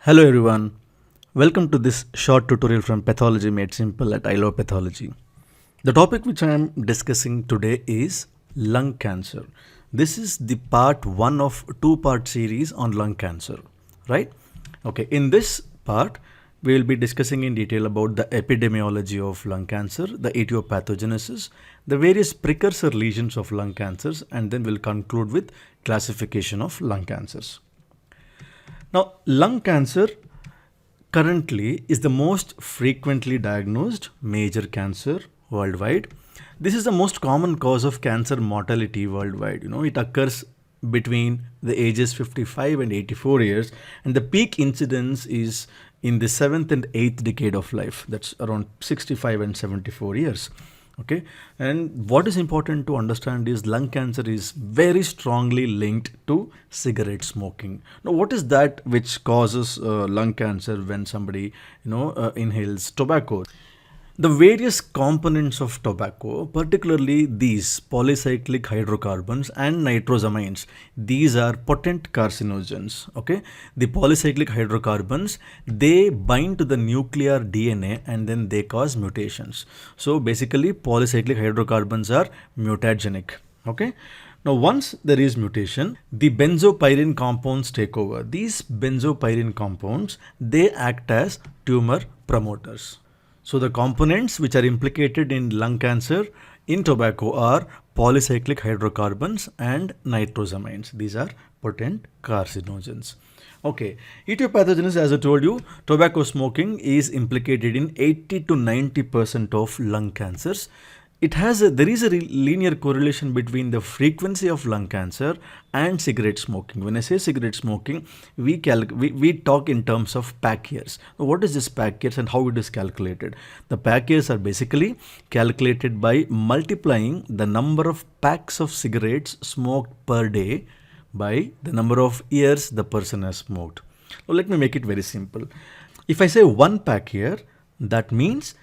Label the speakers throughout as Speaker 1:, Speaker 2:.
Speaker 1: Hello everyone, welcome to this short tutorial from Pathology Made Simple at Etiopathogenesis. The topic which I am discussing today is lung cancer. This is the part 1 of 2-part series on lung cancer, right? Okay, in this part we will be discussing in detail about the epidemiology of lung cancer, the etiopathogenesis, the various precursor lesions of lung cancers, and then we'll conclude with classification of lung cancers. Now, lung cancer currently is the most frequently diagnosed major cancer worldwide. This is the most common cause of cancer mortality worldwide. It occurs between the ages 55 and 84 years, and the peak incidence is in the 7th and 8th decade of life. That's around 65 and 74 years. Okay, and what is important to understand is lung cancer is very strongly linked to cigarette smoking. Now, what is that which causes lung cancer when somebody inhales tobacco? The various components of tobacco, particularly these polycyclic hydrocarbons and nitrosamines, these are potent carcinogens. Okay, the polycyclic hydrocarbons, they bind to the nuclear DNA and then they cause mutations. So basically, polycyclic hydrocarbons are mutagenic. Okay. Now, once there is mutation, the benzopyrene compounds take over. These benzopyrene compounds, they act as tumor promoters. So the components which are implicated in lung cancer in tobacco are polycyclic hydrocarbons and nitrosamines. These are potent carcinogens. Okay, etiopathogenesis, as I told you, tobacco smoking is implicated in 80 to 90% of lung cancers. There is a linear correlation between the frequency of lung cancer and cigarette smoking. When I say cigarette smoking, we talk in terms of pack years. What is this pack years and how it is calculated? The pack years are basically calculated by multiplying the number of packs of cigarettes smoked per day by the number of years the person has smoked. Now, let me make it very simple. If I say 1 pack year, that means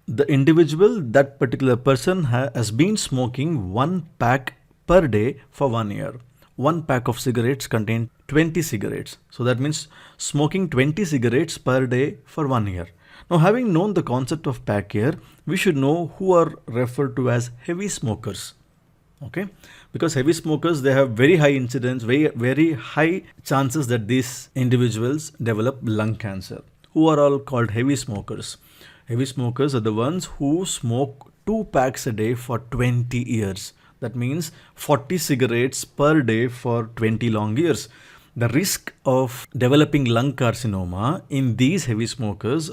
Speaker 1: the individual, that particular person has been smoking 1 pack per day for 1 year. 1 pack of cigarettes contains 20 cigarettes. So that means smoking 20 cigarettes per day for 1 year. Now, having known the concept of pack year, we should know who are referred to as heavy smokers. Okay, because heavy smokers, they have very high incidence, very high chances that these individuals develop lung cancer. Who are all called heavy smokers? Heavy smokers are the ones who smoke 2 packs a day for 20 years. That means 40 cigarettes per day for 20 long years. The risk of developing lung carcinoma in these heavy smokers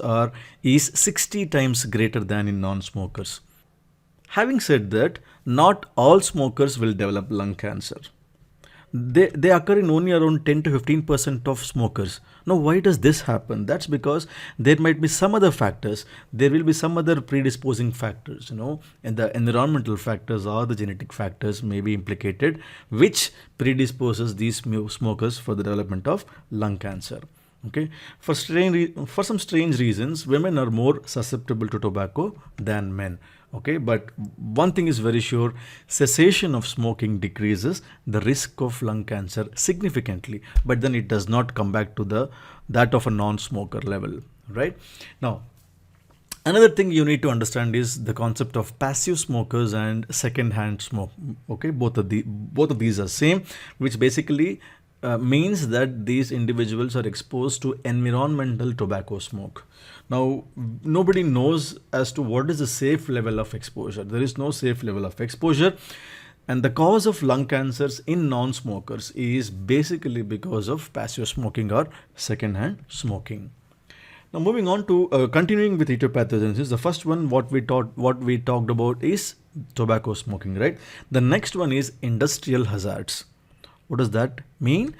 Speaker 1: is 60 times greater than in non-smokers. Having said that, not all smokers will develop lung cancer. They occur in only around 10 to 15% of smokers. Now, why does this happen? That's because there might be some other factors. There will be some other predisposing factors, and the environmental factors or the genetic factors may be implicated, which predisposes these smokers for the development of lung cancer. Okay, for some strange reasons, women are more susceptible to tobacco than men. Okay, but one thing is very sure: cessation of smoking decreases the risk of lung cancer significantly, but then it does not come back to that of a non-smoker level. Right now, another thing you need to understand is the concept of passive smokers and second-hand smoke. Okay, both of these are same, which basically means that these individuals are exposed to environmental tobacco smoke. Now, nobody knows as to what is the safe level of exposure. There is no safe level of exposure. And the cause of lung cancers in non-smokers is basically because of passive smoking or second-hand smoking. Now, moving on to continuing with etiopathogenesis, the first one what we talked about is tobacco smoking, right? The next one is industrial hazards. What does that mean?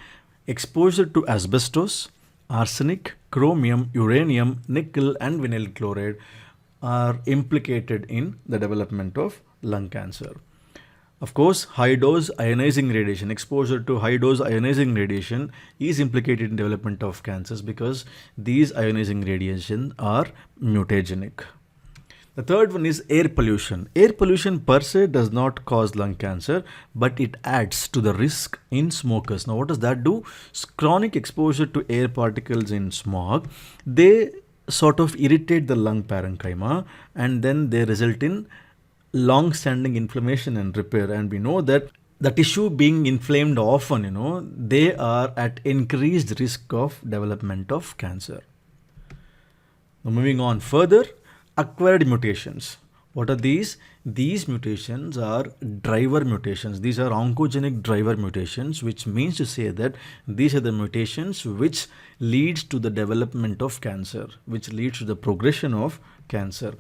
Speaker 1: Exposure to asbestos, arsenic, chromium, uranium, nickel, and vinyl chloride are implicated in the development of lung cancer. Of course, high-dose ionizing radiation, exposure to high-dose ionizing radiation is implicated in development of cancers because these ionizing radiation are mutagenic. The third one is air pollution. Air pollution per se does not cause lung cancer, but it adds to the risk in smokers. Now, what does that do? Chronic exposure to air particles in smog, they sort of irritate the lung parenchyma, and then they result in long-standing inflammation and repair. And we know that the tissue being inflamed often, they are at increased risk of development of cancer. Now, moving on further, acquired mutations. What are these? These mutations are driver mutations. These are oncogenic driver mutations, which means to say that these are the mutations which leads to the development of cancer, which leads to the progression of cancer.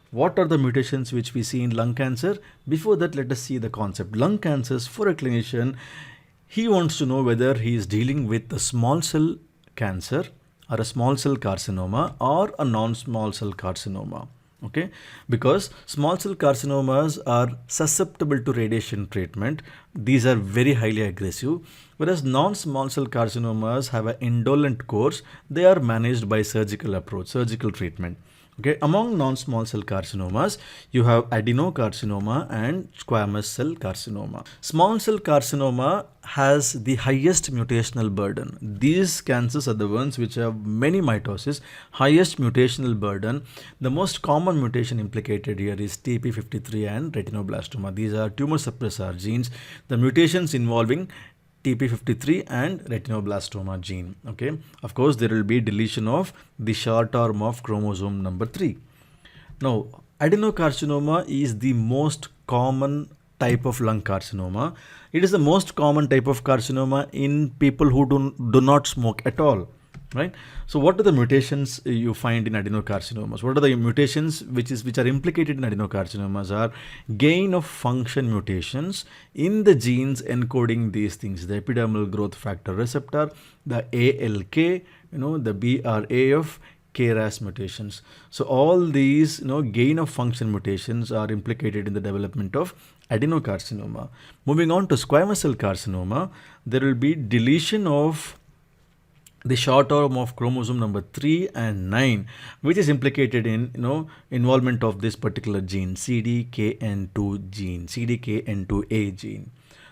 Speaker 1: What are the mutations which we see in lung cancer? Before that, let us see the concept. Lung cancers, for a clinician, he wants to know whether he is dealing with a small cell cancer or a small cell carcinoma or a non-small cell carcinoma. Okay, because small cell carcinomas are susceptible to radiation treatment. These are very highly aggressive, whereas non-small cell carcinomas have an indolent course. They are managed by surgical approach, surgical treatment. Okay, among non-small cell carcinomas, you have adenocarcinoma and squamous cell carcinoma. Small cell carcinoma has the highest mutational burden. These cancers are the ones which have many mitosis, highest mutational burden. The most common mutation implicated here is TP53 and retinoblastoma. These are tumor suppressor genes. The mutations involving TP53 and retinoblastoma gene. Okay, of course there will be deletion of the short arm of chromosome number 3. Now, adenocarcinoma is the most common type of lung carcinoma. It is the most common type of carcinoma in people who do not smoke at all. Right? So what are the mutations you find in adenocarcinomas? What are the mutations which are implicated in adenocarcinomas? Are gain of function mutations in the genes encoding these things, the epidermal growth factor receptor, the ALK, the BRAF, KRAS mutations. So all these gain of function mutations are implicated in the development of adenocarcinoma. Moving on to squamous cell carcinoma, there will be deletion of the short arm of chromosome number 3 and 9, which is implicated in involvement of this particular gene, CDKN2 gene, CDKN2A gene.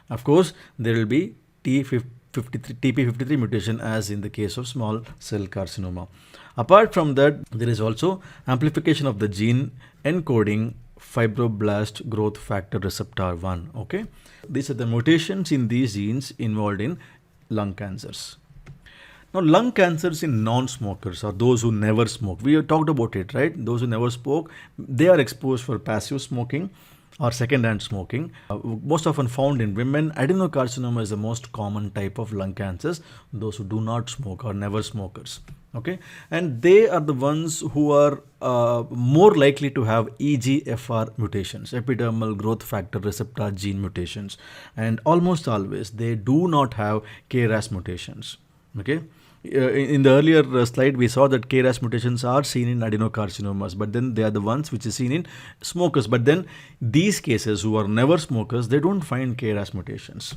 Speaker 1: Of course, there will be TP53 mutation as in the case of small cell carcinoma. Apart from that, there is also amplification of the gene encoding fibroblast growth factor receptor 1. Okay, these are the mutations in these genes involved in lung cancers. Now, lung cancers in non-smokers or those who never smoke, we have talked about it, right? Those who never smoke, they are exposed for passive smoking or second-hand smoking. Most often found in women, adenocarcinoma is the most common type of lung cancers, those who do not smoke or never smokers. Okay, and they are the ones who are more likely to have EGFR mutations, epidermal growth factor receptor gene mutations, and almost always they do not have KRAS mutations. Okay, in the earlier slide we saw that KRAS mutations are seen in adenocarcinomas, but then they are the ones which is seen in smokers. But then these cases who are never smokers, they don't find KRAS mutations.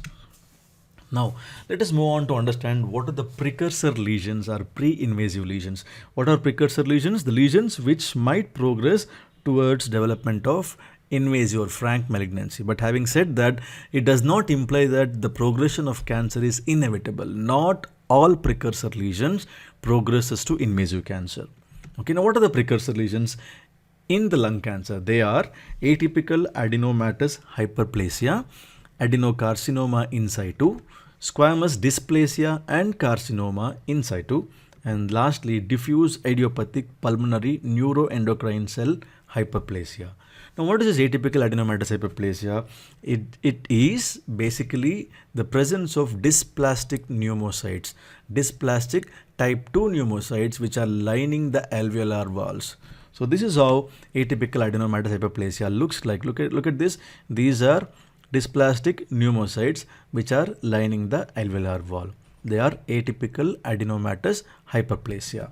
Speaker 1: Now, let us move on to understand what are the precursor lesions or pre-invasive lesions. What are precursor lesions? The lesions which might progress towards development of invasive or frank malignancy. But having said that, it does not imply that the progression of cancer is inevitable. Not all precursor lesions progresses to invasive cancer. Okay, now what are the precursor lesions in the lung cancer? They are atypical adenomatous hyperplasia, adenocarcinoma in situ, squamous dysplasia and carcinoma in situ, and lastly diffuse idiopathic pulmonary neuroendocrine cell hyperplasia. Now, what is this atypical adenomatous hyperplasia? It is basically the presence of dysplastic pneumocytes, dysplastic type 2 pneumocytes which are lining the alveolar walls. So this is how atypical adenomatous hyperplasia looks like. Look at this. These are dysplastic pneumocytes which are lining the alveolar wall. They are atypical adenomatous hyperplasia.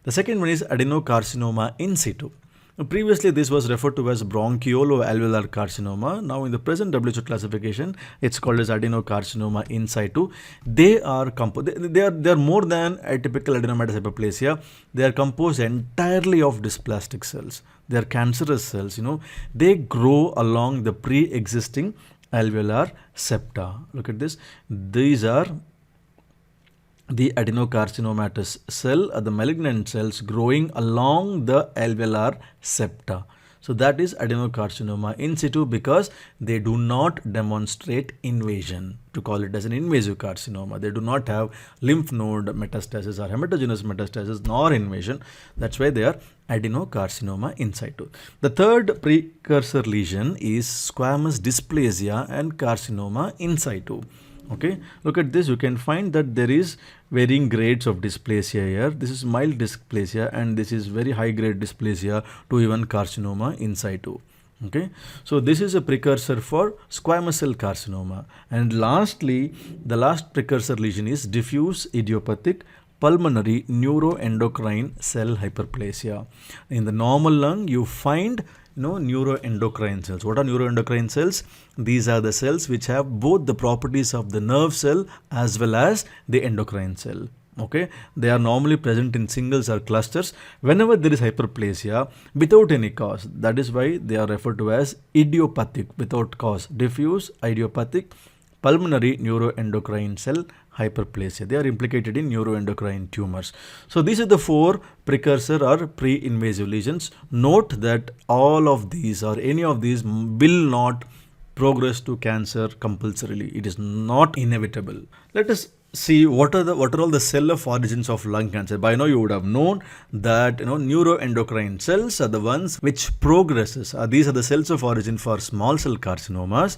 Speaker 1: The second one is adenocarcinoma in situ. Previously, this was referred to as bronchiolo-alveolar carcinoma. Now, in the present WHO classification, it's called as adenocarcinoma in situ. They are more than atypical adenomatous hyperplasia. They are composed entirely of dysplastic cells. They are cancerous cells. They grow along the pre-existing alveolar septa. Look at this. These are the adenocarcinomatous cell, the malignant cells growing along the alveolar septa. So that is adenocarcinoma in situ because they do not demonstrate invasion, to call it as an invasive carcinoma. They do not have lymph node metastasis or hematogenous metastasis nor invasion. That's why they are adenocarcinoma in situ. The third precursor lesion is squamous dysplasia and carcinoma in situ. Okay, look at this. You can find that there is varying grades of dysplasia here. This is mild dysplasia and this is very high grade dysplasia to even carcinoma in situ. Okay, so this is a precursor for squamous cell carcinoma. And lastly, the last precursor lesion is diffuse idiopathic pulmonary neuroendocrine cell hyperplasia. In the normal lung, you find neuroendocrine cells. What are neuroendocrine cells? These are the cells which have both the properties of the nerve cell as well as the endocrine cell. Okay, they are normally present in singles or clusters whenever there is hyperplasia without any cause. That is why they are referred to as idiopathic, without cause. Diffuse idiopathic pulmonary neuroendocrine cell hyperplasia. They are implicated in neuroendocrine tumors. So these are the four precursor or pre-invasive lesions. Note that all of these or any of these will not progress to cancer compulsorily. It is not inevitable. Let us see what are all the cell of origins of lung cancer. By now you would have known that neuroendocrine cells are the ones which progresses. These are the cells of origin for small cell carcinomas.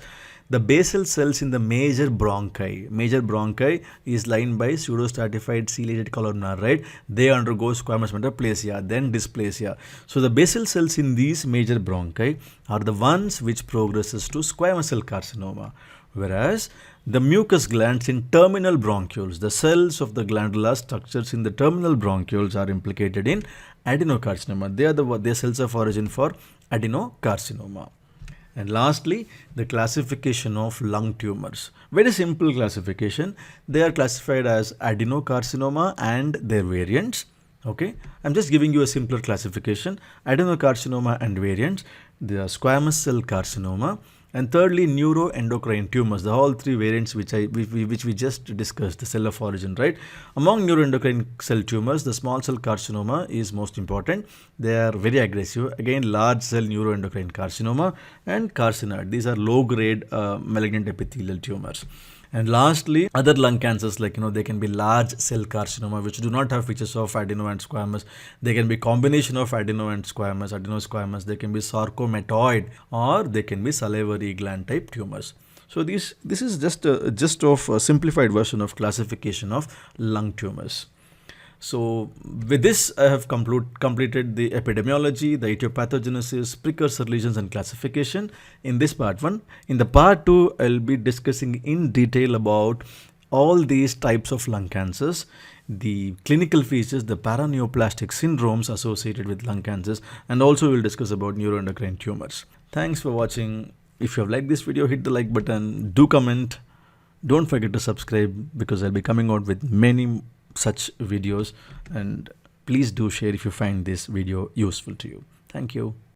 Speaker 1: The basal cells in the major bronchi is lined by pseudostratified ciliated columnar, right? They undergo squamous metaplasia, then dysplasia. So the basal cells in these major bronchi are the ones which progresses to squamous cell carcinoma. Whereas the mucus glands in terminal bronchioles, the cells of the glandular structures in the terminal bronchioles are implicated in adenocarcinoma. They are the cells of origin for adenocarcinoma. And lastly, the classification of lung tumors. Very simple classification. They are classified as adenocarcinoma and their variants. Okay, I'm just giving you a simpler classification. Adenocarcinoma and variants. They are squamous cell carcinoma. And thirdly, neuroendocrine tumors, the all three variants which we just discussed, the cell of origin, right? Among neuroendocrine cell tumors, the small cell carcinoma is most important. They are very aggressive. Again, large cell neuroendocrine carcinoma and carcinoid. These are low grade malignant epithelial tumors. And lastly, other lung cancers like, they can be large cell carcinoma, which do not have features of adeno and squamous. They can be combination of adeno and squamous, adenosquamous. They can be sarcomatoid or they can be salivary gland type tumors. So this is just a simplified version of classification of lung tumors. So with this, I have completed the epidemiology, the etiopathogenesis, precursor lesions and classification in this part 1. In the part 2, I'll be discussing in detail about all these types of lung cancers, the clinical features, the paraneoplastic syndromes associated with lung cancers, and also we'll discuss about neuroendocrine tumors. Thanks for watching. If you have liked this video, hit the like button, do comment. Don't forget to subscribe because I'll be coming out with many such videos, and please do share if you find this video useful to you. Thank you.